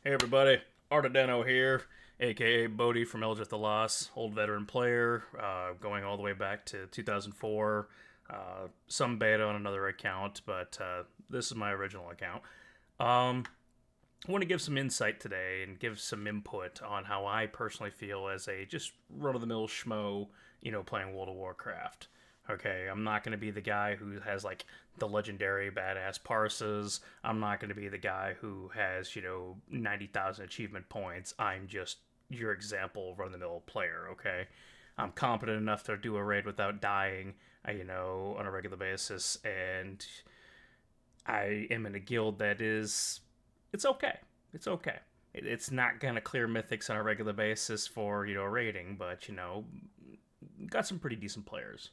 Hey everybody, ArtofDano here, aka Bodhi from Eldritch the Lost, old veteran player, going all the way back to 2004. Some beta on another account, but this is my original account. I want to give some insight today and give some input on how I personally feel as a just run of the mill schmo, playing World of Warcraft. Okay, I'm not going to be the guy who has like the legendary badass parses. I'm not going to be the guy who has, 90,000 achievement points. I'm just your example run of the mill player, okay? I'm competent enough to do a raid without dying, on a regular basis, and I am in a guild that is it's okay. It's okay. It's not gonna clear mythics on a regular basis for rating, but got some pretty decent players.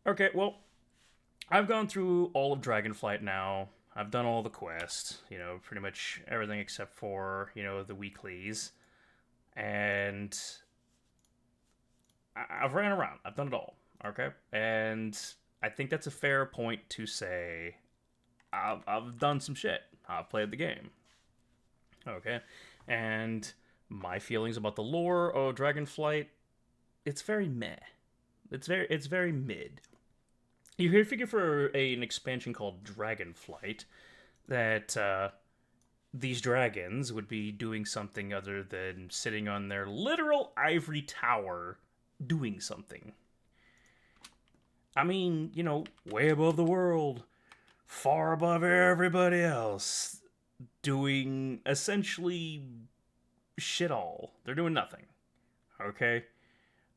Okay, well, I've gone through all of Dragonflight now. I've done all the quests, pretty much everything except for the weeklies, and I've ran around. I've done it all. Okay, and I think that's a fair point to say I've done some shit. I've played the game. Okay, and my feelings about the lore of Dragonflight, it's very meh. It's very mid. You figure for an expansion called Dragonflight that these dragons would be doing something other than sitting on their literal ivory tower doing something. I mean, way above the world, far above everybody else, doing essentially shit all. They're doing nothing. Okay?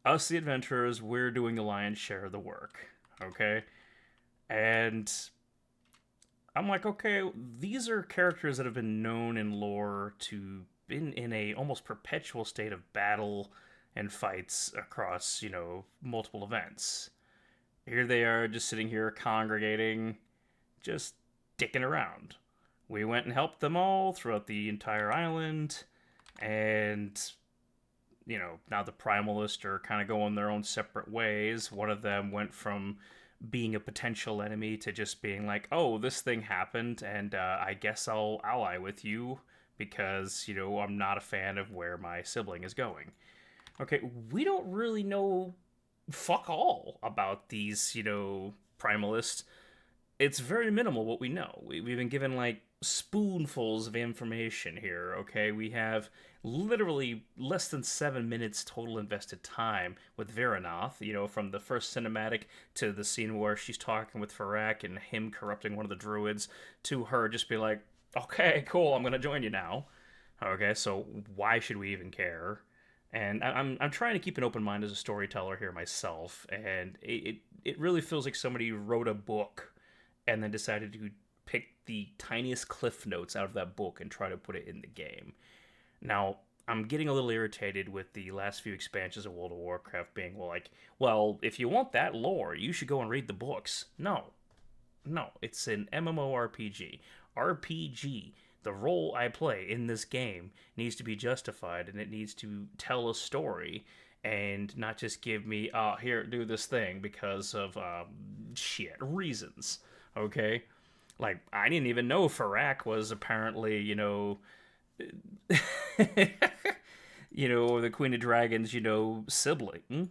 Us, the adventurers, we're doing the lion's share of the work. Okay? And I'm like, okay, these are characters that have been known in lore to been in a almost perpetual state of battle and fights across, multiple events. Here they are just sitting here congregating, just dicking around. We went and helped them all throughout the entire island, and now the Primalists are kind of going their own separate ways. One of them went from being a potential enemy to just being like, oh, this thing happened, and I guess I'll ally with you because, I'm not a fan of where my sibling is going. Okay, we don't really know fuck all about these, Primalists. It's very minimal what we know. We've been given like spoonfuls of information here, okay? We have literally less than 7 minutes total invested time with Veranoth, from the first cinematic to the scene where she's talking with Farak and him corrupting one of the druids to her just be like, okay, cool, I'm gonna join you now. Okay, so why should we even care? And I'm trying to keep an open mind as a storyteller here myself, and it really feels like somebody wrote a book and then decided to pick the tiniest cliff notes out of that book and try to put it in the game. Now, I'm getting a little irritated with the last few expansions of World of Warcraft being well, if you want that lore, you should go and read the books. No. No, it's an MMORPG. RPG, the role I play in this game, needs to be justified and it needs to tell a story and not just give me, here, do this thing because of, shit, reasons. Okay? Like, I didn't even know Farak was apparently, the Queen of Dragons, sibling,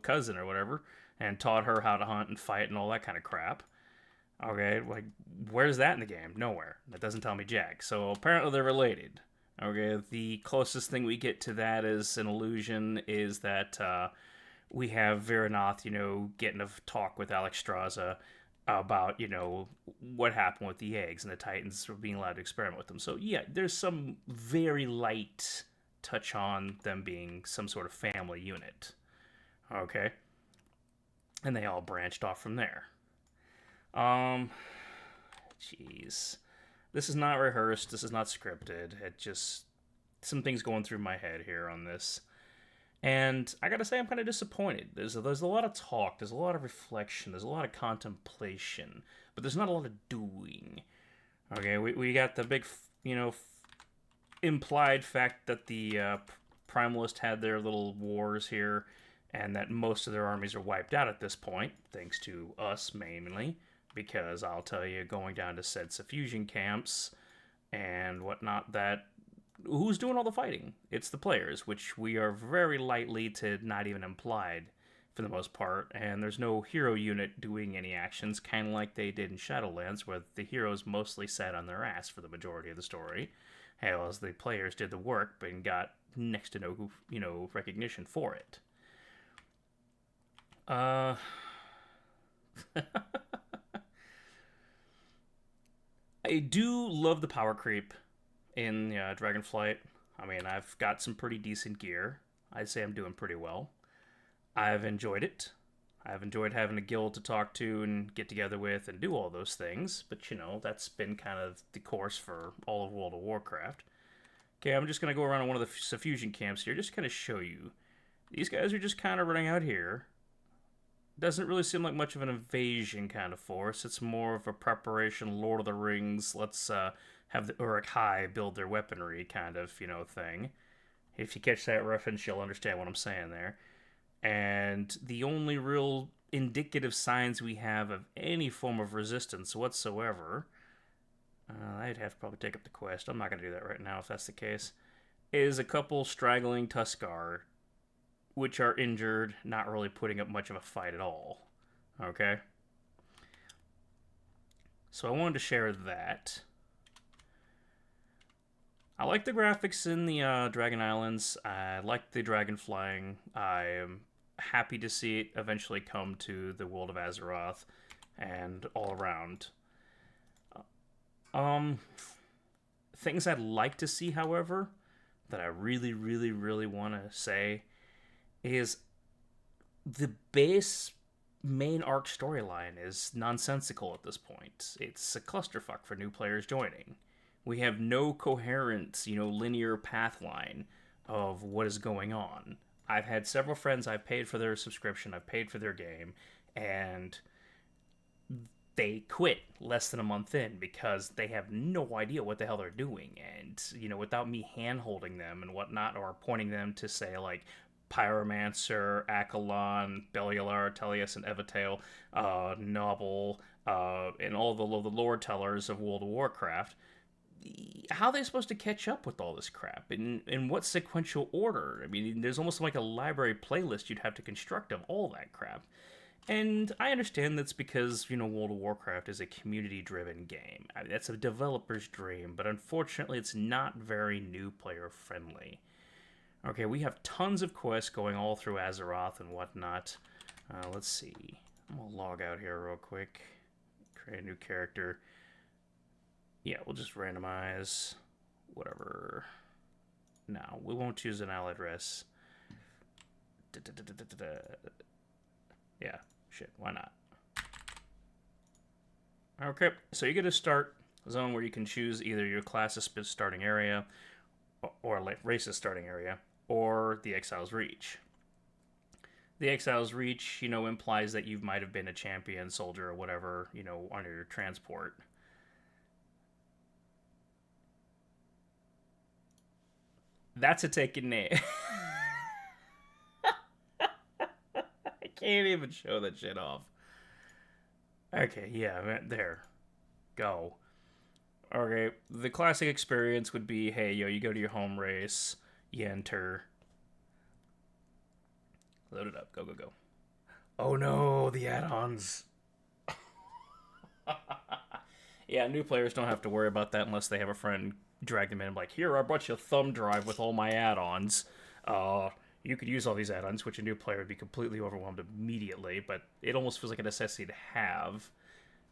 cousin or whatever, and taught her how to hunt and fight and all that kind of crap. Okay, like, where's that in the game? Nowhere. That doesn't tell me jack. So apparently they're related. Okay, the closest thing we get to that as an illusion is that we have Veranoth, getting a talk with Alexstrasza about, what happened with the eggs and the Titans being allowed to experiment with them. So, yeah, there's some very light touch on them being some sort of family unit. Okay? And they all branched off from there. Jeez. This is not rehearsed. This is not scripted. It just... Some things going through my head here on this. And I gotta say, I'm kind of disappointed. There's a lot of talk, there's a lot of reflection, there's a lot of contemplation, but there's not a lot of doing. Okay, we got the big, implied fact that the Primalists had their little wars here, and that most of their armies are wiped out at this point, thanks to us mainly, because I'll tell you, going down to said suffusion camps and whatnot, that who's doing all the fighting? It's the players, which we are very lightly to not even implied for the most part, and there's no hero unit doing any actions, kind of like they did in Shadowlands, where the heroes mostly sat on their ass for the majority of the story, as the players did the work but got next to no recognition for it. I do love the power creep in Dragonflight. I mean, I've got some pretty decent gear. I'd say I'm doing pretty well. I've enjoyed it. I've enjoyed having a guild to talk to and get together with and do all those things, but that's been kind of the course for all of World of Warcraft. Okay, I'm just going to go around one of the Suffusion camps here, just to kind of show you. These guys are just kind of running out here. Doesn't really seem like much of an invasion kind of force. It's more of a preparation, Lord of the Rings, let's have the Uruk-hai build their weaponry kind of, thing. If you catch that reference, you'll understand what I'm saying there. And the only real indicative signs we have of any form of resistance whatsoever, I'd have to probably take up the quest. I'm not going to do that right now if that's the case, is a couple straggling Tuskar, which are injured, not really putting up much of a fight at all. Okay? So I wanted to share that. I like the graphics in the Dragon Islands. I like the dragon flying. I am happy to see it eventually come to the world of Azeroth and all around. Things I'd like to see, however, that I really, really, really want to say is the base main arc storyline is nonsensical at this point. It's a clusterfuck for new players joining. We have no coherent, linear path line of what is going on. I've had several friends, I've paid for their subscription, I've paid for their game, and they quit less than a month in because they have no idea what the hell they're doing. And, without me hand-holding them and whatnot, or pointing them to, say, like, Pyromancer, Akalon, Bellular, Tellius, and Evatail, Novel, and all the lore tellers of World of Warcraft, how are they supposed to catch up with all this crap? In what sequential order? I mean, there's almost like a library playlist you'd have to construct of all that crap. And I understand that's because, World of Warcraft is a community-driven game. I mean, that's a developer's dream, but unfortunately it's not very new player-friendly. Okay, we have tons of quests going all through Azeroth and whatnot. Let's see. I'm going to log out here real quick. Create a new character. Yeah, we'll just randomize whatever. No, we won't choose an allied address. Yeah, shit, why not? Okay, so you get a start zone where you can choose either your class's starting area, or like race's starting area, or the Exile's Reach. The Exile's Reach, implies that you might have been a champion, soldier, or whatever, on your transport. That's a taken name. I can't even show that shit off. Okay, yeah, there. Go. Okay, the classic experience would be, hey, you go to your home race, you enter. Load it up, go, go, go. Oh no, the add-ons. Yeah, new players don't have to worry about that unless they have a friend drag them in and be like, here, I brought you a thumb drive with all my add-ons. You could use all these add-ons, which a new player would be completely overwhelmed immediately, but it almost feels like a necessity to have,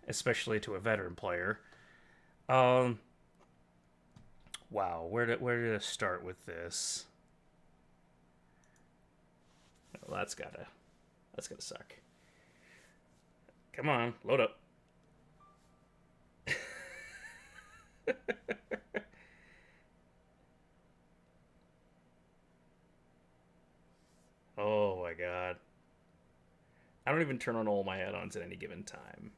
especially to a veteran player. Wow, where did I start with this? Well, that's gotta suck. Come on, load up. Oh my god. I don't even turn on all my add-ons at any given time.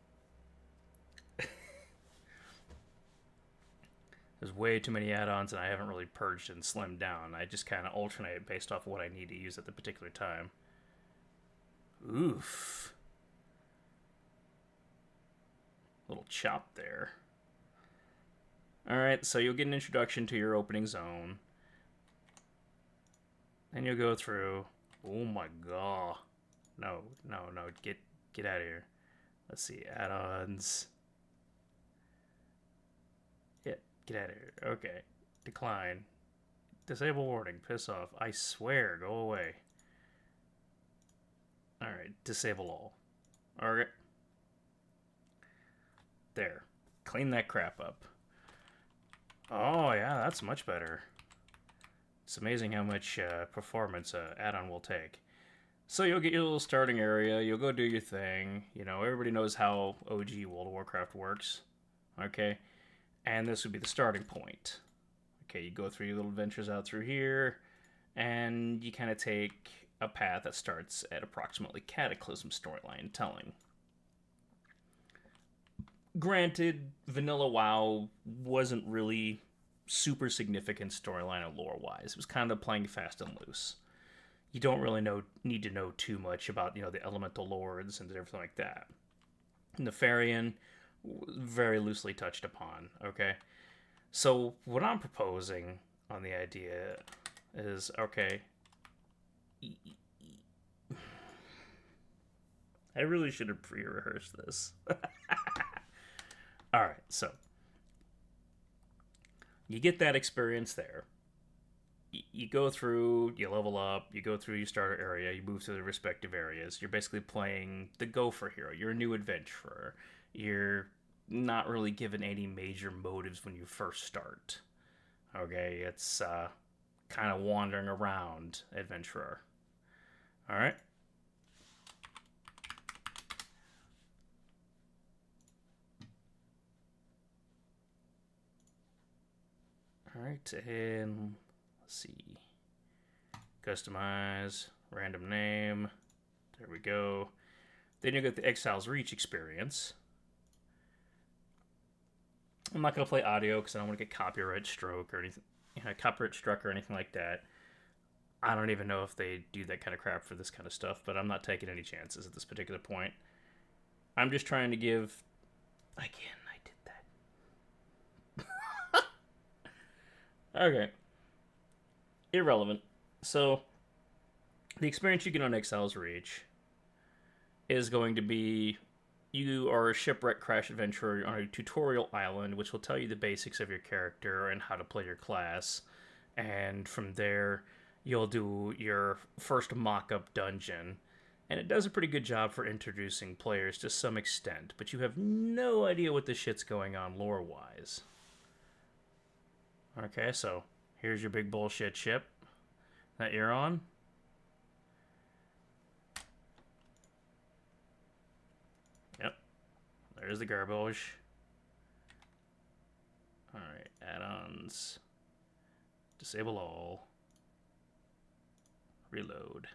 There's way too many add-ons and I haven't really purged and slimmed down. I just kind of alternate based off what I need to use at the particular time. Oof. Little chop there. Alright, so you'll get an introduction to your opening zone. Then you'll go through. Oh my god. No, get out of here. Let's see, add-ons. Yeah, get out of here. Okay. Decline. Disable warning. Piss off. I swear, go away. Alright, disable all. Alright. There. Clean that crap up. Oh, yeah, that's much better. It's amazing how much performance an add-on will take. So you'll get your little starting area, you'll go do your thing. You know, everybody knows how OG World of Warcraft works. Okay? And this would be the starting point. Okay, you go through your little adventures out through here, and you kind of take a path that starts at approximately Cataclysm storyline telling. Granted, vanilla WoW wasn't really super significant storyline and lore-wise. It was kind of playing fast and loose. You don't really need to know too much about, you know, the elemental lords and everything like that. Nefarian, very loosely touched upon, okay? So what I'm proposing on the idea is, okay, I really should have pre-rehearsed this. Alright, so you get that experience there. You go through, you level up, you go through your starter area, you move to the respective areas. You're basically playing the Gopher hero. You're a new adventurer. You're not really given any major motives when you first start. Okay, it's kind of wandering around adventurer. Alright? Alright, and let's see. Customize, random name. There we go. Then you get the Exile's Reach experience. I'm not going to play audio because I don't want to get copyright struck or anything, like that. I don't even know if they do that kind of crap for this kind of stuff, but I'm not taking any chances at this particular point. I'm just trying to give... Again, I did that. Okay. Irrelevant. So, the experience you get on Exile's Reach is going to be... You are a shipwreck crash adventurer on a tutorial island, which will tell you the basics of your character and how to play your class. And from there, you'll do your first mock-up dungeon. And it does a pretty good job for introducing players to some extent, but you have no idea what the shit's going on lore-wise. Okay, so here's your big bullshit ship that you're on. Yep, there's the garbage. Alright, add-ons. Disable all. Reload.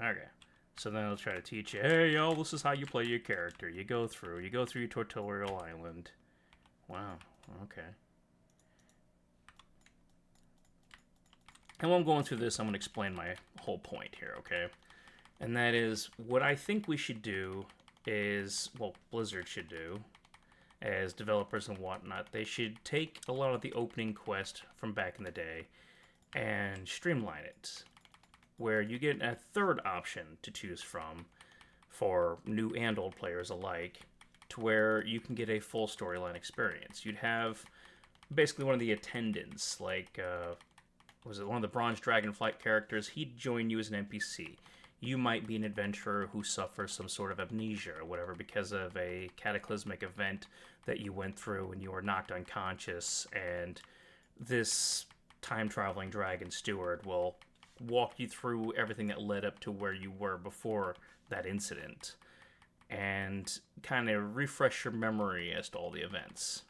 Okay, so then I'll try to teach you, hey y'all, this is how you play your character. You go through your tutorial island. Wow, okay. And while I'm going through this, I'm going to explain my whole point here, okay? And that is, what I think we should do is, well, Blizzard should do, as developers and whatnot, they should take a lot of the opening quest from back in the day and streamline it, where you get a third option to choose from for new and old players alike, to where you can get a full storyline experience. You'd have basically one of the attendants, like, was it one of the Bronze Dragonflight characters? He'd join you as an NPC. You might be an adventurer who suffers some sort of amnesia or whatever because of a cataclysmic event that you went through and you were knocked unconscious, and this time-traveling dragon steward will walk you through everything that led up to where you were before that incident and kind of refresh your memory as to all the events.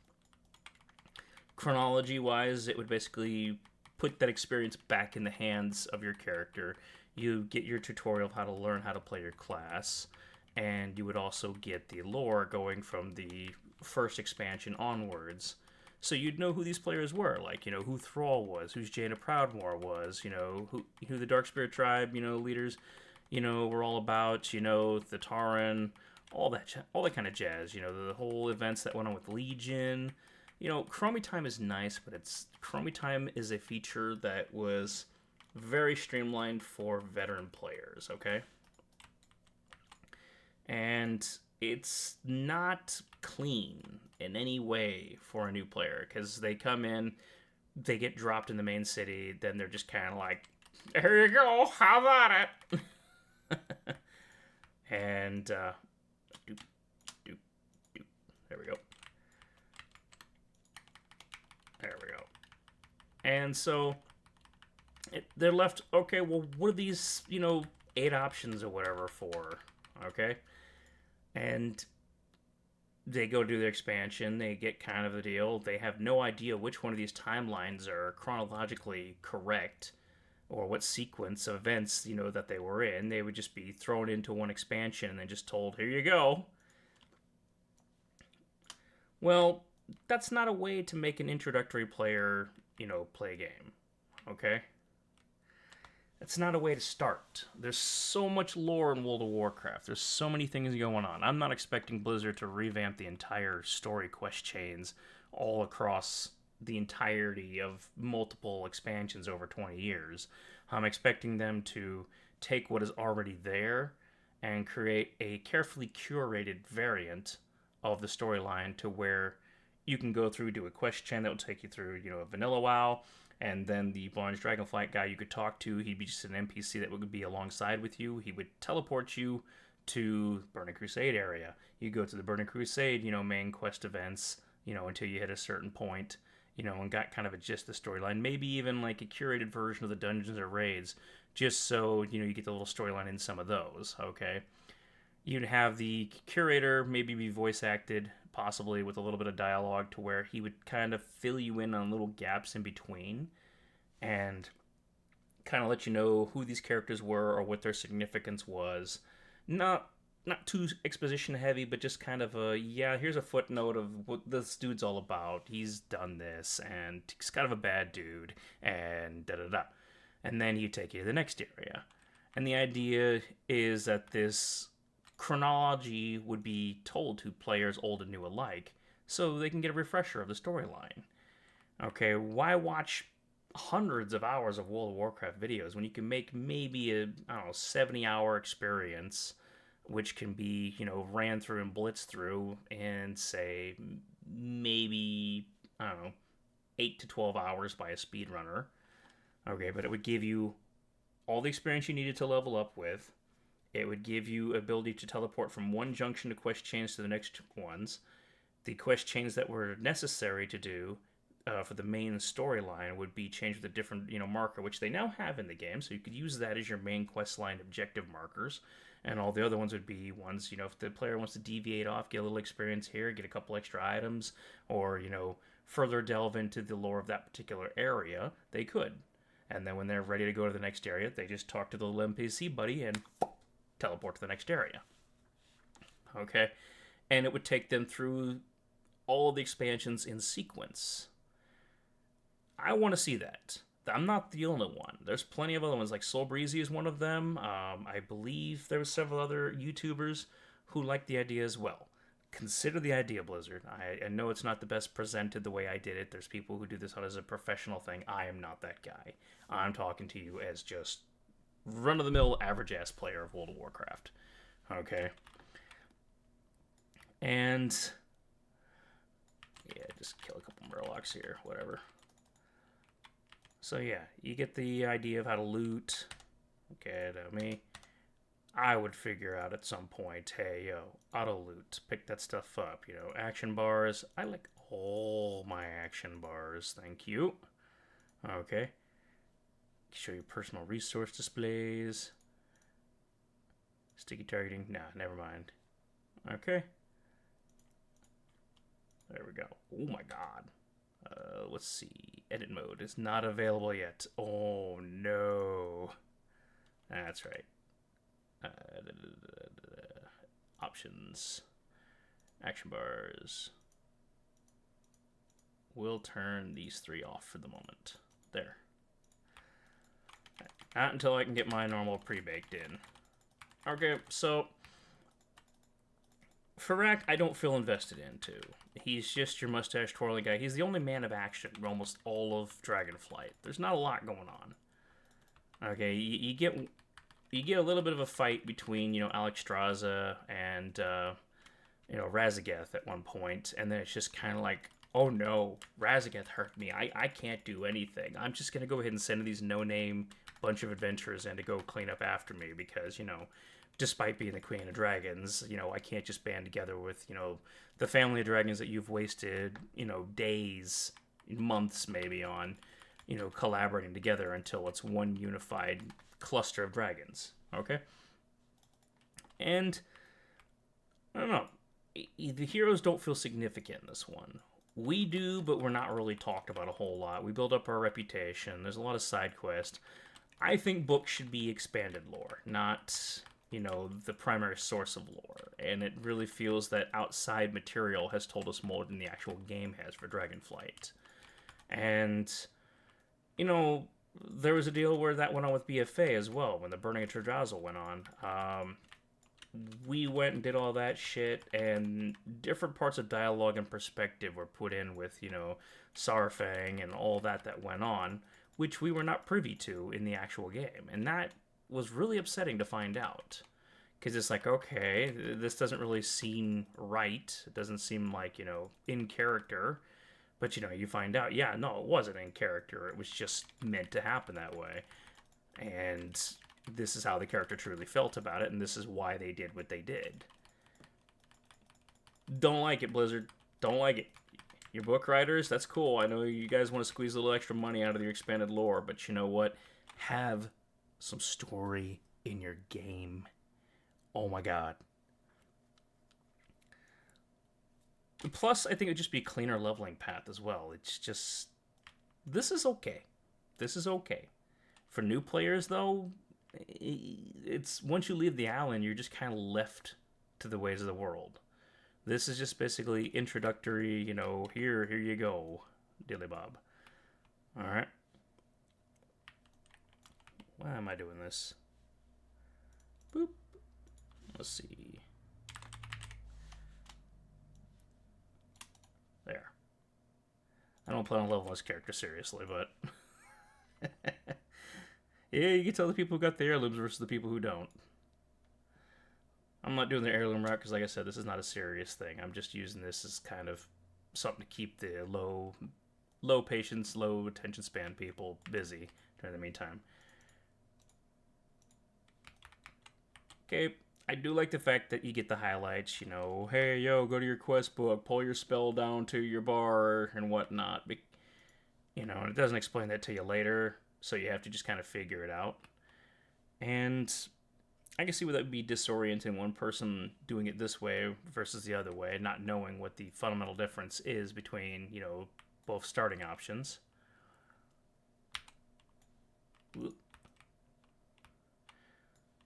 Chronology-wise, it would basically put that experience back in the hands of your character. You get your tutorial of how to learn how to play your class, and you would also get the lore going from the first expansion onwards. So you'd know who these players were, like, you know, who Thrall was, who's Jaina Proudmoore was, you know, who the Dark Spirit tribe, you know, leaders, you know, were all about, you know, the Tauren, all that kind of jazz. You know, the whole events that went on with Legion. You know, Chromie Time is nice, but Chromie Time is a feature that was very streamlined for veteran players. Okay, and it's not clean in any way for a new player because they come in, they get dropped in the main city, then they're just kind of like, here you go, how about it? And doop, doop, doop. There we go. There we go. And so they're left, okay, well, what are these, 8 options or whatever for? Okay? And they go do their expansion, they get kind of the deal. They have no idea which one of these timelines are chronologically correct or what sequence of events, that they were in. They would just be thrown into one expansion and then just told, here you go. Well, that's not a way to make an introductory player, play a game. Okay? It's not a way to start. There's so much lore in World of Warcraft. There's so many things going on. I'm not expecting Blizzard to revamp the entire story quest chains all across the entirety of multiple expansions over 20 years. I'm expecting them to take what is already there and create a carefully curated variant of the storyline to where you can go through, do a quest chain that will take you through, a vanilla WoW, and then the Bronze Dragonflight guy you could talk to, he'd be just an NPC that would be alongside with you. He would teleport you to Burning Crusade area. You go to the Burning Crusade, main quest events, until you hit a certain point, and got kind of a gist of the storyline. Maybe even like a curated version of the dungeons or raids, just so, you get the little storyline in some of those, okay? You'd have the curator maybe be voice acted, possibly with a little bit of dialogue, to where he would kind of fill you in on little gaps in between and kind of let you know who these characters were or what their significance was. Not too exposition heavy, but just kind of here's a footnote of what this dude's all about. He's done this, and he's kind of a bad dude, and da-da-da. And then he'd take you to the next area. And the idea is that this chronology would be told to players old and new alike, so they can get a refresher of the storyline. Okay, why watch hundreds of hours of World of Warcraft videos when you can make maybe a 70-hour experience, which can be ran through and blitzed through in, say, maybe 8 to 12 hours by a speedrunner. Okay, but it would give you all the experience you needed to level up with. It would give you ability to teleport from one junction to quest chains to the next ones. The quest chains that were necessary to do for the main storyline would be changed with a different marker, which they now have in the game, so you could use that as your main quest line objective markers. And all the other ones would be ones, if the player wants to deviate off, get a little experience here, get a couple extra items, or, further delve into the lore of that particular area, they could. And then when they're ready to go to the next area, they just talk to the little NPC buddy and teleport to the next area. Okay? And it would take them through all the expansions in sequence. I want to see that. I'm not the only one. There's plenty of other ones, like Soul Breezy is one of them. I believe there were several other YouTubers who liked the idea as well. Consider the idea, Blizzard. I know it's not the best presented the way I did it. There's people who do this as a professional thing. I am not that guy. I'm talking to you as just run-of-the-mill, average-ass player of World of Warcraft. Okay? And just kill a couple Murlocs here, whatever. So yeah, you get the idea of how to loot. Okay, I would figure out at some point, hey, auto loot, pick that stuff up, action bars. I like all my action bars, thank you. Okay. Show your personal resource displays. Sticky targeting, nah, never mind. Okay. There we go. Oh my god. Let's see. Edit mode is not available yet. Oh no. That's right. Options. Action bars. We'll turn these 3 off for the moment. There. Not until I can get my normal pre-baked in. Okay, so Farak, I don't feel invested into. He's just your mustache twirling guy. He's the only man of action in almost all of Dragonflight. There's not a lot going on. Okay, you get a little bit of a fight between Alexstrasza and Razageth at one point, and then it's just kind of like, oh no, Razageth hurt me. I can't do anything. I'm just gonna go ahead and send these no-name bunch of adventurers in to go clean up after me because despite being the Queen of Dragons, I can't just band together with the family of dragons that you've wasted days, months maybe on collaborating together until it's one unified cluster of dragons. Okay, and I don't know. The heroes don't feel significant in this one. We do, but we're not really talked about a whole lot. We build up our reputation. There's a lot of side quests. I think books should be expanded lore, not, the primary source of lore. And it really feels that outside material has told us more than the actual game has for Dragonflight. And, there was a deal where that went on with BFA as well, when the Burning of Terdrazzle went on. We went and did all that shit, and different parts of dialogue and perspective were put in with, Saurfang and all that went on, which we were not privy to in the actual game. And that was really upsetting to find out. Because it's like, okay, this doesn't really seem right. It doesn't seem like, in character. But, you find out, yeah, no, it wasn't in character. It was just meant to happen that way. And this is how the character truly felt about it, and this is why they did what they did. Don't like it, Blizzard. Don't like it. Your book writers, that's cool. I know you guys want to squeeze a little extra money out of your expanded lore, but you know what? Have some story in your game. Oh my god. Plus, I think it would just be a cleaner leveling path as well. It's just... This is okay. This is okay. For new players, though, it's once you leave the island, you're just kind of left to the ways of the world. This is just basically introductory, here you go, dilly bob. Alright. Why am I doing this? Boop. Let's see. There. I don't plan on leveling this character seriously, but... Yeah, you can tell the people who got the heirlooms versus the people who don't. I'm not doing the heirloom route because, like I said, this is not a serious thing. I'm just using this as kind of something to keep the low patience, low attention span people busy during the meantime. Okay, I do like the fact that you get the highlights, hey, yo, go to your quest book, pull your spell down to your bar and whatnot. And it doesn't explain that to you later. So you have to just kind of figure it out. And I can see why that would be disorienting, one person doing it this way versus the other way, not knowing what the fundamental difference is between, both starting options.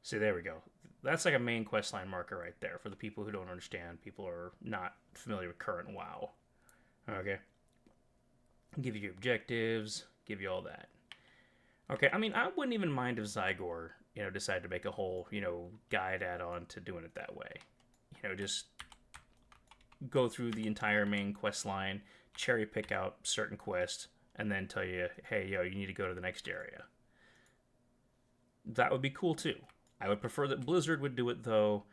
See, there we go. That's like a main questline marker right there for the people who don't understand. People are not familiar with current WoW. Okay. Give you your objectives, give you all that. Okay, I mean, I wouldn't even mind if Zygor, decided to make a whole, guide add-on to doing it that way. Just go through the entire main quest line, cherry pick out certain quests, and then tell you, hey, yo, you need to go to the next area. That would be cool, too. I would prefer that Blizzard would do it, though,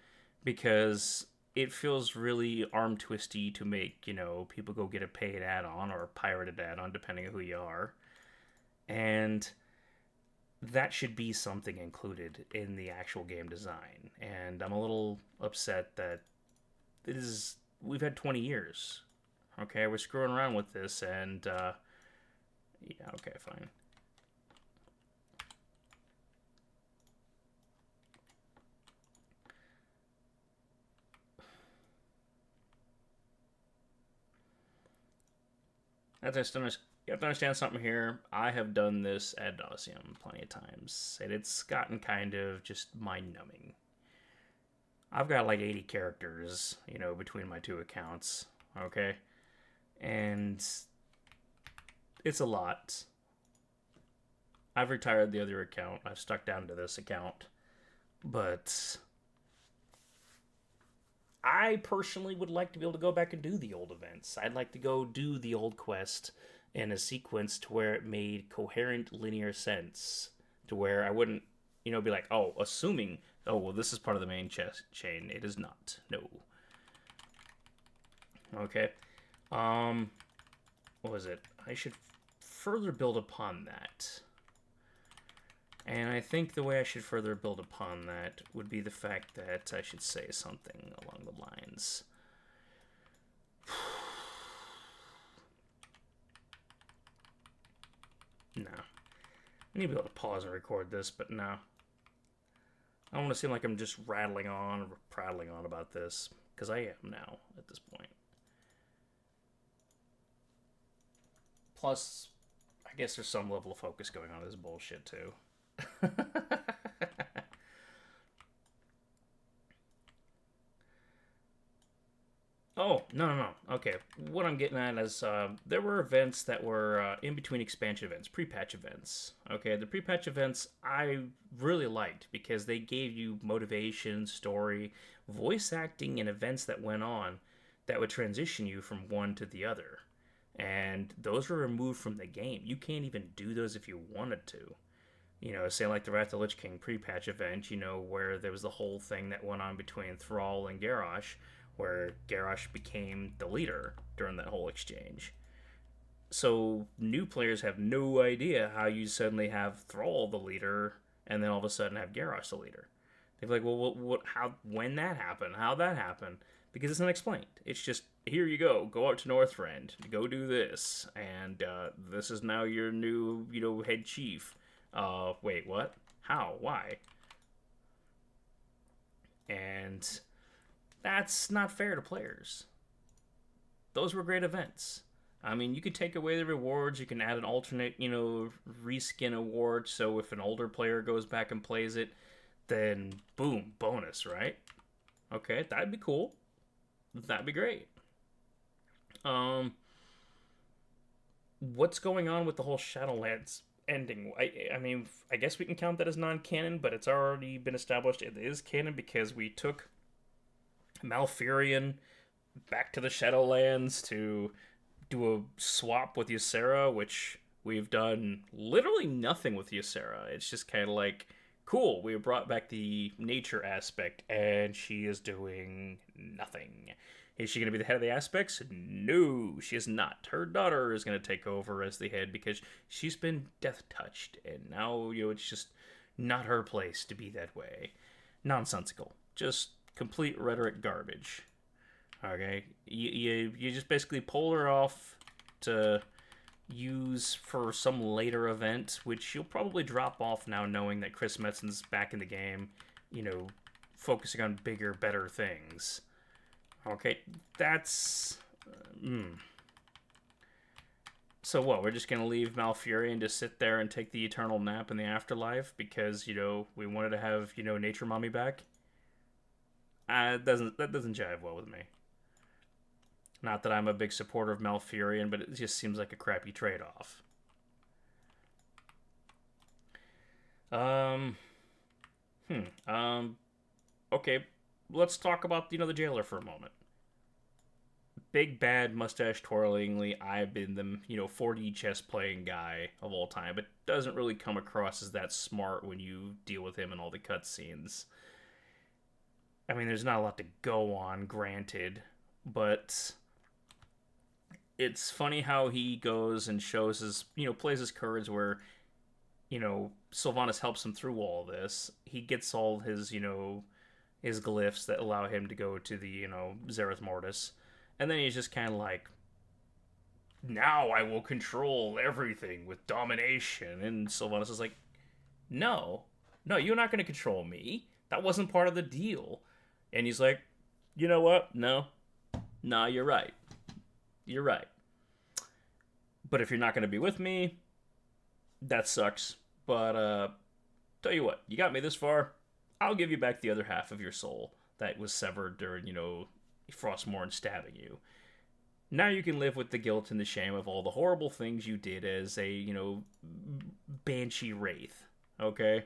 because it feels really arm-twisty to make, people go get a paid add-on or a pirated add-on, depending on who you are. And that should be something included in the actual game design. And I'm a little upset that we've had 20 years. Okay, we're screwing around with this, and, yeah, okay, fine. You have to understand something here. I have done this ad nauseum plenty of times, and it's gotten kind of just mind-numbing. I've got like 80 characters, between my two accounts, okay? And it's a lot. I've retired the other account. I've stuck down to this account. But I personally would like to be able to go back and do the old events. I'd like to go do the old quest in a sequence to where it made coherent linear sense, to where I wouldn't, be like, oh, assuming, oh, well, this is part of the main chest chain. It is not. No. Okay. What was it? I should further build upon that. And I think the way I should further build upon that would be the fact that I should say something along the lines. No. I need to be able to pause and record this, but no. I don't want to seem like I'm just rattling on or prattling on about this, because I am now at this point. Plus, I guess there's some level of focus going on this bullshit, too. Oh, no. Okay, what I'm getting at is there were events that were in between expansion events, pre-patch events. Okay, the pre-patch events I really liked because they gave you motivation, story, voice acting, and events that went on that would transition you from one to the other. And those were removed from the game. You can't even do those if you wanted to. Say like the Wrath of the Lich King pre-patch event, where there was the whole thing that went on between Thrall and Garrosh, where Garrosh became the leader during that whole exchange. So new players have no idea how you suddenly have Thrall the leader, and then all of a sudden have Garrosh the leader. They're like, well, when that happened, how that happened, because it's not explained. It's just, here you go out to Northrend, go do this, and this is now your new, head chief. Wait, what? How? Why? And that's not fair to players. Those were great events. I mean, you could take away the rewards, you can add an alternate, reskin award, so if an older player goes back and plays it, then boom, bonus, right? Okay, that'd be cool. That'd be great. What's going on with the whole Shadowlands ending? I mean, I guess we can count that as non-canon, but it's already been established it is canon because we took Malfurion back to the Shadowlands to do a swap with Ysera, which we've done literally nothing with Ysera. It's just kind of like, cool, we brought back the nature aspect, and she is doing nothing. Is she going to be the head of the aspects? No, she is not. Her daughter is going to take over as the head because she's been death touched, and now, it's just not her place to be that way. Nonsensical. Just complete rhetoric garbage. Okay? You just basically pull her off to use for some later event, which you'll probably drop off now knowing that Chris Metzen's back in the game, focusing on bigger, better things. Okay, that's... So what, we're just going to leave Malfurion to sit there and take the eternal nap in the afterlife because, we wanted to have, Nature Mommy back? That doesn't jive well with me. Not that I'm a big supporter of Malfurion, but it just seems like a crappy trade-off. Okay, let's talk about, the jailer for a moment. Big bad mustache twirlingly, I've been the, 4D chess playing guy of all time, but doesn't really come across as that smart when you deal with him in all the cutscenes. I mean, there's not a lot to go on, granted, but it's funny how he goes and shows his, plays his cards where, Sylvanas helps him through all this. He gets all his, his glyphs that allow him to go to the, Zereth Mortis. And then he's just kind of like, now I will control everything with domination. And Sylvanas is like, no, you're not going to control me. That wasn't part of the deal. And he's like, you know what? No, you're right. You're right. But if you're not going to be with me, that sucks. But, tell you what, you got me this far. I'll give you back the other half of your soul that was severed during, Frostmourne stabbing you. Now you can live with the guilt and the shame of all the horrible things you did as a, banshee wraith. Okay?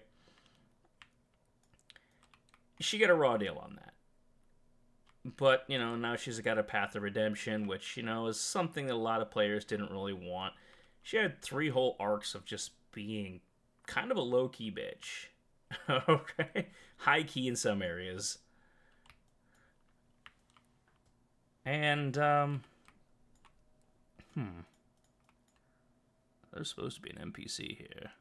She got a raw deal on that. But, now she's got a path of redemption, which, is something that a lot of players didn't really want. She had 3 whole arcs of just being kind of a low-key bitch. Okay? High-key in some areas. And, there's supposed to be an NPC here.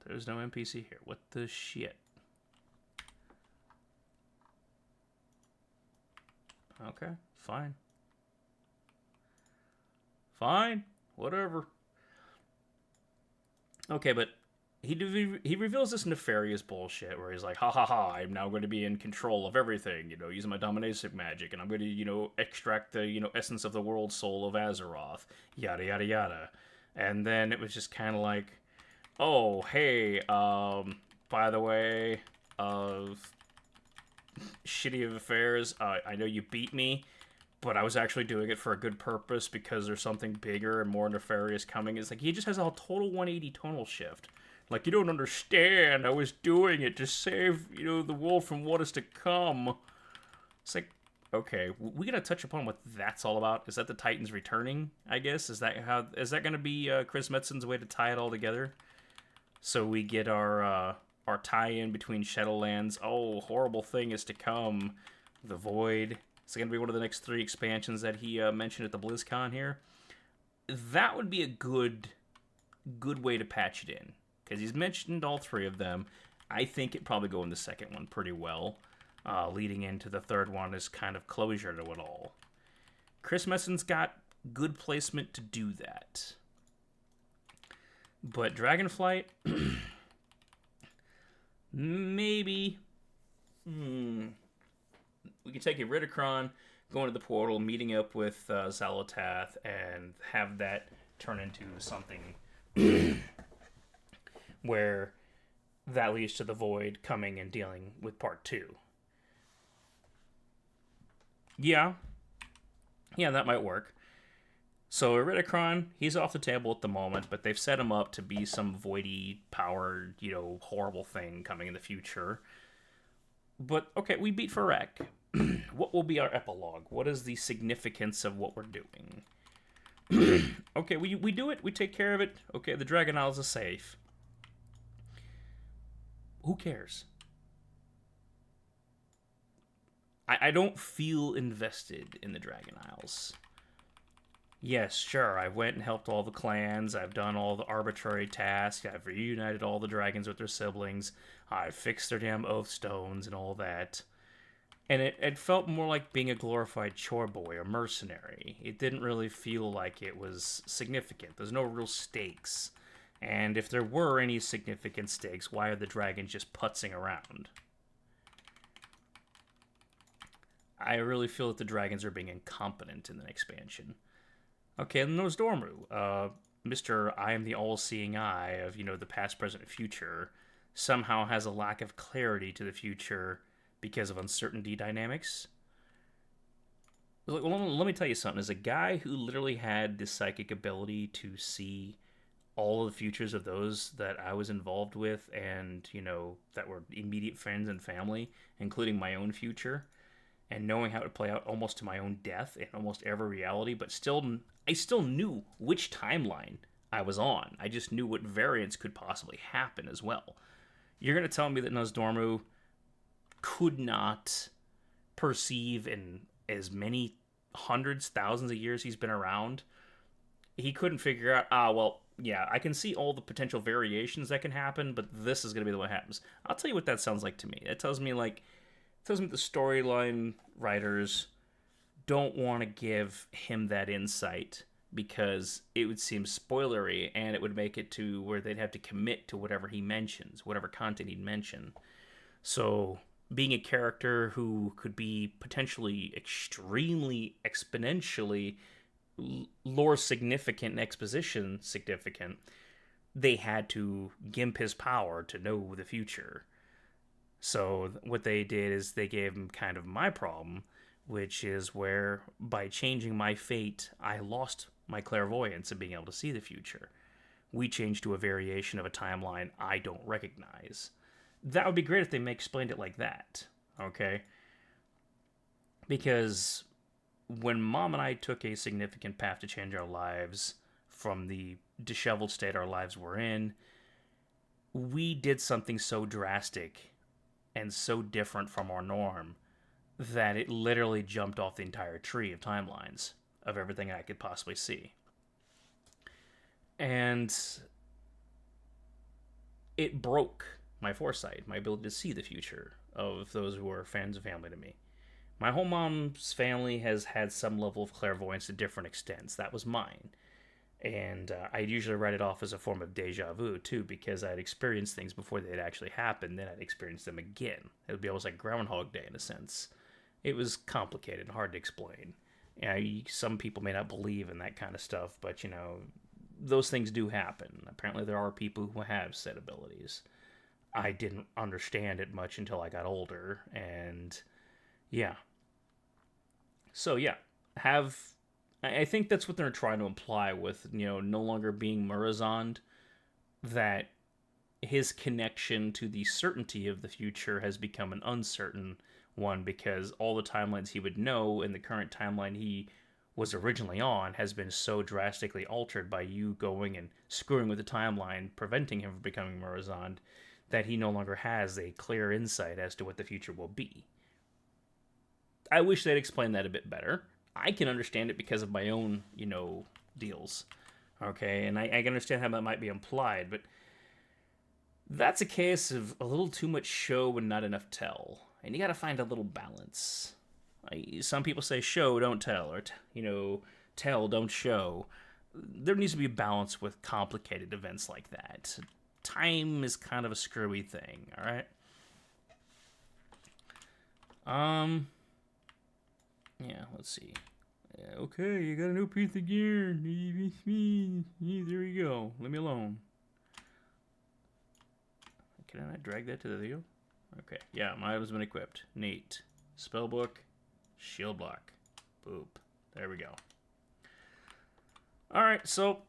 There's no NPC here. What the shit? Okay, fine. Fine, whatever. Okay, but he reveals this nefarious bullshit where he's like, ha ha ha, I'm now going to be in control of everything, using my dominacic magic, and I'm going to, extract the, essence of the world soul of Azeroth, yada yada yada. And then it was just kind of like, oh, hey, by the way, shitty of affairs, I know you beat me, but I was actually doing it for a good purpose because there's something bigger and more nefarious coming. It's like he just has a total 180 tonal shift. Like, you don't understand, I was doing it to save, the world from what is to come. It's like, okay, we gotta touch upon what that's all about. Is that the Titans returning, I guess? Is that gonna be Chris Metzen's way to tie it all together? So we get our tie-in between Shadowlands. Oh, horrible thing is to come. The Void. It's going to be one of the next 3 expansions that he mentioned at the BlizzCon here. That would be a good way to patch it in. Because he's mentioned all 3 of them. I think it'd probably go in the second one pretty well. Leading into the third one is kind of closure to it all. Chris Messen's got good placement to do that. But Dragonflight, maybe. We could take a Ridicron, go into the portal, meeting up with Xalotath, and have that turn into something where that leads to the Void coming and dealing with part 2. Yeah, that might work. So Iridicron, he's off the table at the moment, but they've set him up to be some voidy powered, horrible thing coming in the future. But, okay, we beat Farek. What will be our epilogue? What is the significance of what we're doing? Okay, we do it. We take care of it. Okay, the Dragon Isles is safe. Who cares? I don't feel invested in the Dragon Isles. Yes, sure, I went and helped all the clans, I've done all the arbitrary tasks, I've reunited all the dragons with their siblings, I've fixed their damn oath stones and all that. And it felt more like being a glorified chore boy or mercenary. It didn't really feel like it was significant. There's no real stakes. And if there were any significant stakes, why are the dragons just putzing around? I really feel that the dragons are being incompetent in the expansion. Okay, and there's Dormru. Mr. I am the all-seeing eye of, the past, present, and future, somehow has a lack of clarity to the future because of uncertainty dynamics. Let me tell you something. As a guy who literally had the psychic ability to see all of the futures of those that I was involved with and, that were immediate friends and family, including my own future, and knowing how it would play out almost to my own death in almost every reality, but I still knew which timeline I was on. I just knew what variants could possibly happen as well. You're going to tell me that Nozdormu could not perceive in as many hundreds, thousands of years he's been around, he couldn't figure out, yeah, I can see all the potential variations that can happen, but this is going to be the way it happens. I'll tell you what that sounds like to me. It tells me the storyline writers don't want to give him that insight because it would seem spoilery and it would make it to where they'd have to commit to whatever he mentions, whatever content he'd mention. So being a character who could be potentially extremely exponentially lore significant and exposition significant, they had to gimp his power to know the future. So what they did is they gave him kind of my problem, which is where by changing my fate, I lost my clairvoyance and being able to see the future, we change to a variation of a timeline I don't recognize. That would be great if they explained it like that, okay? Because when Mom and I took a significant path to change our lives from the disheveled state our lives were in, we did something so drastic and so different from our norm that it literally jumped off the entire tree of timelines of everything I could possibly see. And it broke my foresight, my ability to see the future of those who are fans of family to me. My whole mom's family has had some level of clairvoyance to different extents. That was mine. And I'd usually write it off as a form of deja vu, too, because I'd experienced things before they'd actually happened, then I'd experience them again. It would be almost like Groundhog Day, in a sense. It was complicated and hard to explain. Some people may not believe in that kind of stuff, but, those things do happen. Apparently there are people who have said abilities. I didn't understand it much until I got older, and yeah. So, yeah, I think that's what they're trying to imply with, no longer being Murazond, that his connection to the certainty of the future has become an uncertain one because all the timelines he would know in the current timeline he was originally on has been so drastically altered by you going and screwing with the timeline, preventing him from becoming Murazond, that he no longer has a clear insight as to what the future will be. I wish they'd explain that a bit better. I can understand it because of my own, deals. Okay, and I can understand how that might be implied, but that's a case of a little too much show and not enough tell. And you gotta find a little balance. Some people say show, don't tell, or, tell, don't show. There needs to be a balance with complicated events like that. Time is kind of a screwy thing, alright? Yeah, let's see. Yeah, okay, you got a new piece of gear. There you go. Leave me alone. Can I not drag that to the deal? Okay, yeah, my item's been equipped. Neat. Spellbook, shield block. Boop. There we go. Alright, so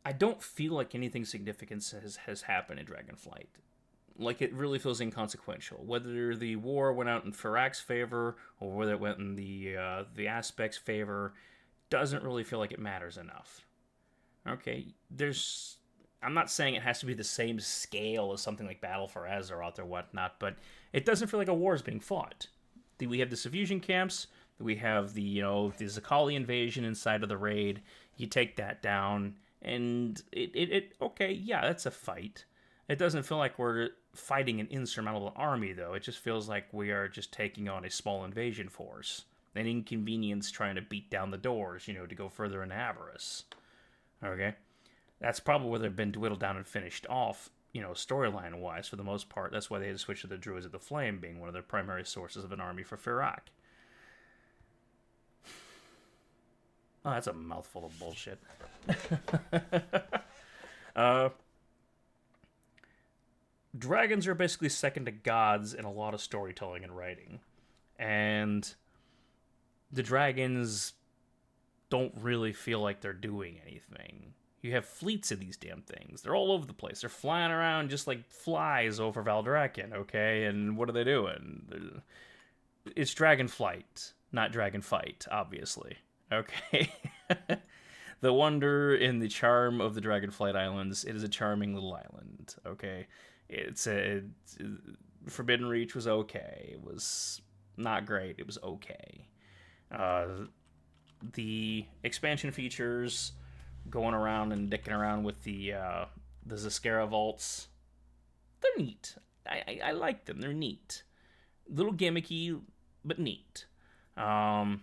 I don't feel like anything significant has happened in Dragonflight. Like, it really feels inconsequential. Whether the war went out in Farak's favor, or whether it went in the Aspect's favor, doesn't really feel like it matters enough. Okay, I'm not saying it has to be the same scale as something like Battle for Azeroth or whatnot, but it doesn't feel like a war is being fought. We have the Suffusion camps, we have the Zakali invasion inside of the raid, you take that down, and okay, yeah, that's a fight. It doesn't feel like we're fighting an insurmountable army, though. It just feels like we are just taking on a small invasion force. An inconvenience trying to beat down the doors, to go further into Avarice. Okay? That's probably where they've been whittled down and finished off, storyline-wise, for the most part. That's why they had to switch to the Druids of the Flame being one of their primary sources of an army for Farak. Oh, that's a mouthful of bullshit. Dragons are basically second to gods in a lot of storytelling and writing. And the dragons don't really feel like they're doing anything. You have fleets of these damn things. They're all over the place. They're flying around just like flies over Valdrakken, okay? And what are they doing? It's Dragonflight, not Dragonfight, obviously. Okay? The wonder and the charm of the Dragonflight Islands, it is a charming little island, okay? Forbidden Reach was okay. It was not great. It was okay. The expansion features, going around and dicking around with the Zaskara vaults, they're neat. I like them. They're neat. Little gimmicky, but neat. Nerfing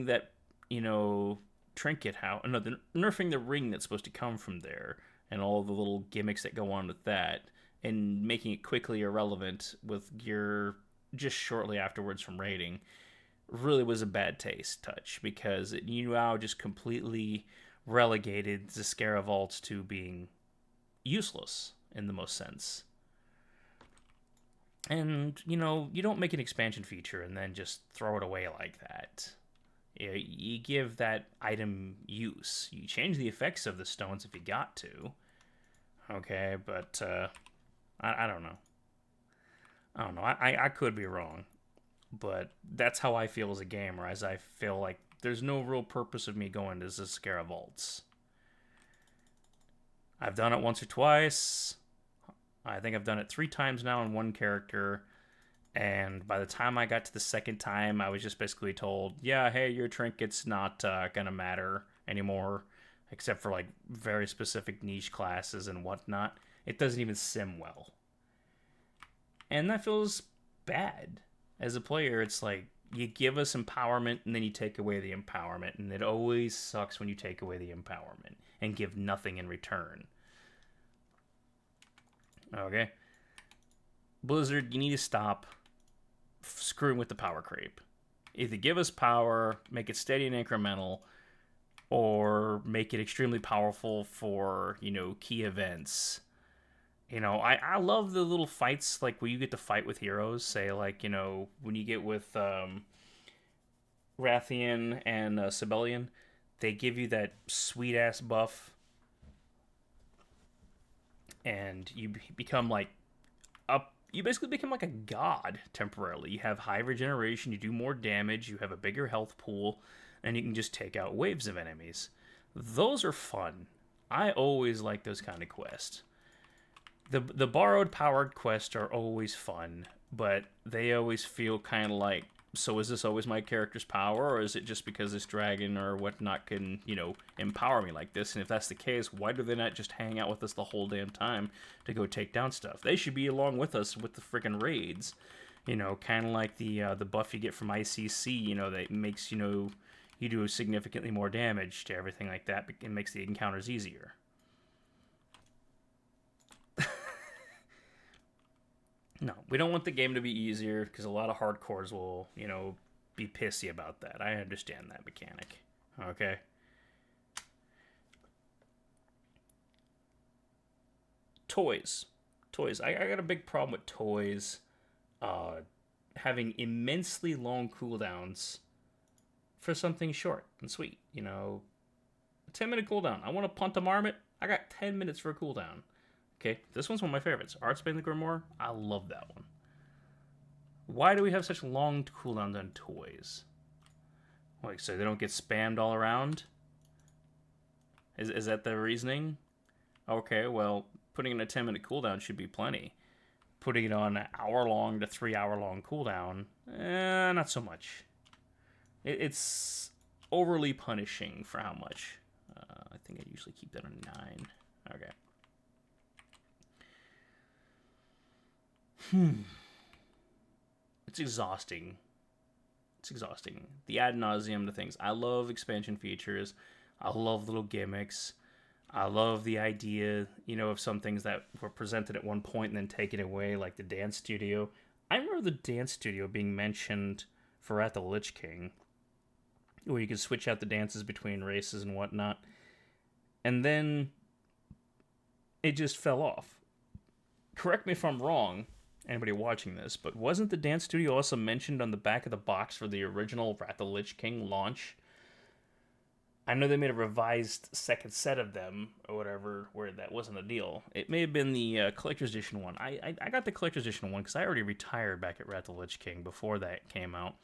that, trinket nerfing the ring that's supposed to come from there, and all the little gimmicks that go on with that, and making it quickly irrelevant with gear just shortly afterwards from raiding, really was a bad taste touch, because it now just completely relegated Zaskara vaults to being useless in the most sense. And, you don't make an expansion feature and then just throw it away like that. You give that item use. You change the effects of the stones if you got to. Okay, but I don't know. I don't know. I could be wrong, but that's how I feel as a gamer. As I feel like there's no real purpose of me going to Ziscara vaults. I've done it once or twice. I think I've done it 3 times now on one character. And by the time I got to the second time, I was just basically told, yeah, hey, your trinket's not going to matter anymore, except for like very specific niche classes and whatnot. It doesn't even sim well. And that feels bad. As a player, it's like you give us empowerment and then you take away the empowerment. And it always sucks when you take away the empowerment and give nothing in return. Okay? Blizzard, you need to stop screwing with the power creep. Either give us power, make it steady and incremental, or make it extremely powerful for, key events. I love the little fights, like where you get to fight with heroes. Say, like, when you get with Rathian and Sibelian, they give you that sweet-ass buff, and you become, like, you basically become like a god temporarily. You have high regeneration, you do more damage, you have a bigger health pool, and you can just take out waves of enemies. Those are fun. I always like those kind of quests. The borrowed powered quests are always fun, but they always feel kind of like, so is this always my character's power, or is it just because this dragon or whatnot can, empower me like this? And if that's the case, why do they not just hang out with us the whole damn time to go take down stuff? They should be along with us with the freaking raids. Kind of like the buff you get from ICC, that makes, you do significantly more damage to everything like that. It makes the encounters easier. No, we don't want the game to be easier because a lot of hardcores will, be pissy about that. I understand that mechanic. Okay. Toys. I got a big problem with toys having immensely long cooldowns for something short and sweet. A 10-minute cooldown. I want to punt a marmot. I got 10 minutes for a cooldown. Okay, this one's one of my favorites. Artsbane the Grimoire, I love that one. Why do we have such long cooldowns on toys? Like, so they don't get spammed all around? Is that the reasoning? Okay, well, putting in a 10-minute cooldown should be plenty. Putting it on an hour-long to 3-hour-long cooldown, not so much. It's overly punishing for how much. I think I usually keep that on 9. Okay. It's exhausting. The ad nauseum to things. I love expansion features. I love little gimmicks. I love the idea, of some things that were presented at one point and then taken away, like the dance studio. I remember the dance studio being mentioned for Wrath of the Lich King, where you could switch out the dances between races and whatnot. And then it just fell off. Correct me if I'm wrong, anybody watching this, but wasn't the dance studio also mentioned on the back of the box for the original Wrath of the Lich King launch? I know they made a revised second set of them, or whatever, where that wasn't a deal. It may have been the Collector's Edition one. I got the Collector's Edition one because I already retired back at Wrath of the Lich King before that came out.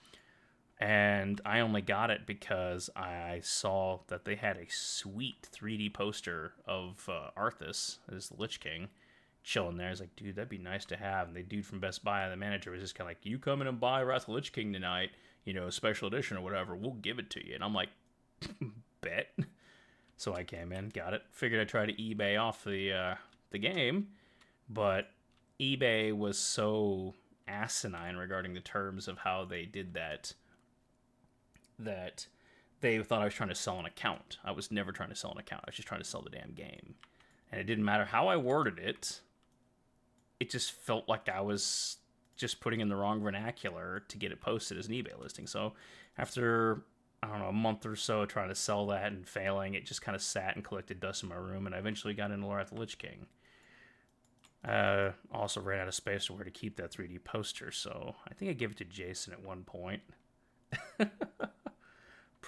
And I only got it because I saw that they had a sweet 3D poster of Arthas as the Lich King chilling there. I was like, dude, that'd be nice to have. And the dude from Best Buy, the manager, was just kind of like, you come in and buy Wrath of the Lich King tonight, special edition or whatever, we'll give it to you. And I'm like, bet. So I came in, got it. Figured I'd try to eBay off the game, but eBay was so asinine regarding the terms of how they did that they thought I was trying to sell an account. I was never trying to sell an account. I was just trying to sell the damn game. And it didn't matter how I worded it. It just felt like I was just putting in the wrong vernacular to get it posted as an eBay listing. So after, I don't know, a month or so trying to sell that and failing, it just kind of sat and collected dust in my room, and I eventually got into Wrath of the Lich King. Also ran out of space to where to keep that 3D poster, so I think I gave it to Jason at one point.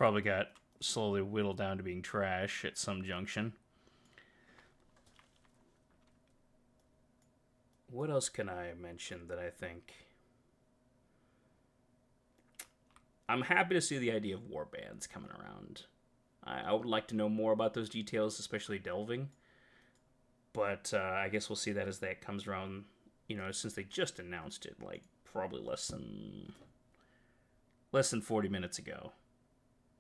probably got slowly whittled down to being trash at some junction. What else can I mention that I think... I'm happy to see the idea of warbands coming around. I would like to know more about those details, especially delving. But I guess we'll see that as that comes around, since they just announced it, like, probably less than 40 minutes ago.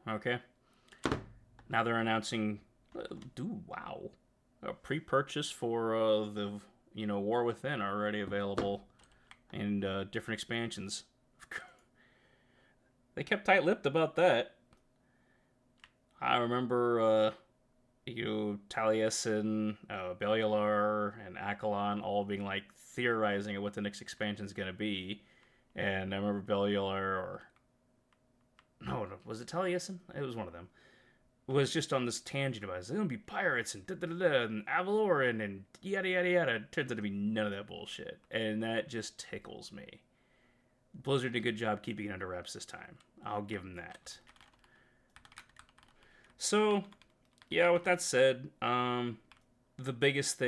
Okay? Now they're announcing, wow. A pre-purchase for the, War Within are already available, and different expansions. They kept tight-lipped about that. I remember, Taliesin, Bellular, and Akalon all being, like, theorizing of what the next expansion is going to be. And I remember Bellular, no, was it Taliesin? It was one of them. It was just on this tangent about, it's going to be pirates, and da-da-da-da, and Avaloran, and yada, yada, yada. It turns out to be none of that bullshit. And that just tickles me. Blizzard did a good job keeping it under wraps this time. I'll give them that. So, yeah, with that said, the biggest,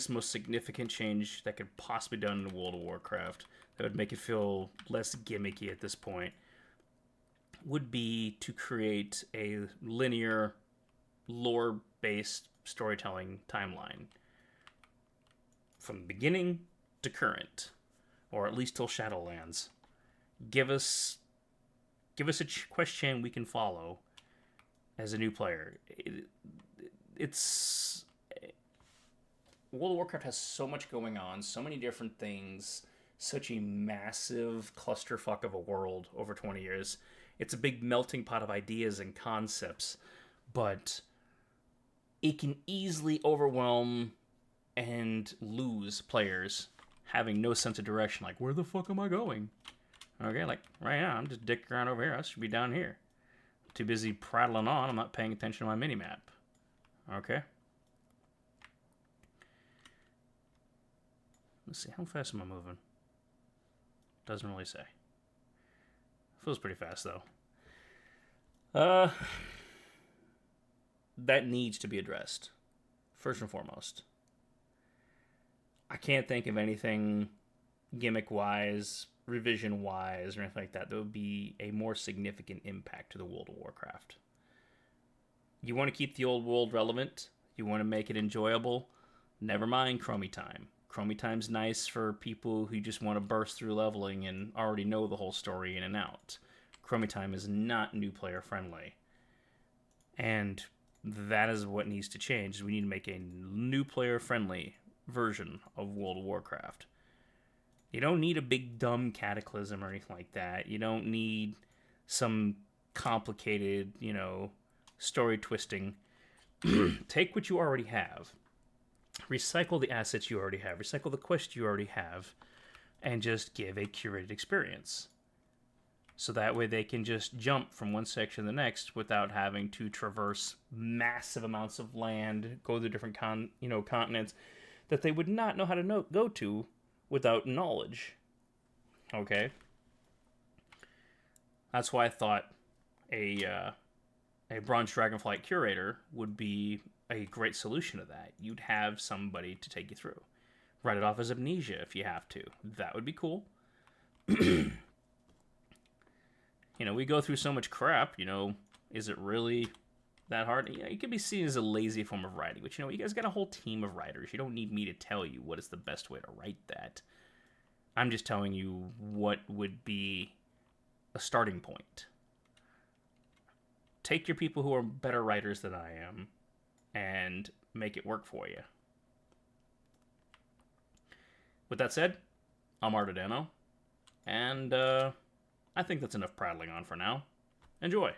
most significant change that could possibly be done in World of Warcraft that would make it feel less gimmicky at this point would be to create a linear, lore-based storytelling timeline. From beginning to current, or at least till Shadowlands. Give us a quest chain we can follow as a new player. It's World of Warcraft has so much going on, so many different things, such a massive clusterfuck of a world over 20 years. It's a big melting pot of ideas and concepts, but it can easily overwhelm and lose players having no sense of direction. Like, where the fuck am I going? Okay, like, right now, I'm just dicking around over here. I should be down here. I'm too busy prattling on. I'm not paying attention to my minimap. Okay. Let's see, how fast am I moving? Doesn't really say. Feels pretty fast, though. That needs to be addressed, first and foremost. I can't think of anything gimmick-wise, revision-wise, or anything like that would be a more significant impact to the World of Warcraft. You want to keep the old world relevant? You want to make it enjoyable? Never mind Chromie Time. Chromie Time's nice for people who just want to burst through leveling and already know the whole story in and out. Chromie Time is not new player friendly. And that is what needs to change. We need to make a new player friendly version of World of Warcraft. You don't need a big dumb cataclysm or anything like that. You don't need some complicated, story twisting. Take what you already have. Recycle the assets you already have. Recycle the quests you already have. And just give a curated experience. So that way they can just jump from one section to the next without having to traverse massive amounts of land, go to different continents that they would not know how to go to without knowledge. Okay? That's why I thought a Bronze Dragonflight curator would be a great solution to that. You'd have somebody to take you through. Write it off as amnesia if you have to. That would be cool. We go through so much crap, is it really that hard? It can be seen as a lazy form of writing, which, you guys got a whole team of writers. You don't need me to tell you what is the best way to write that. I'm just telling you what would be a starting point. Take your people who are better writers than I am and make it work for you. With that said, I'm ArtofDano, and I think that's enough prattling on for now. Enjoy.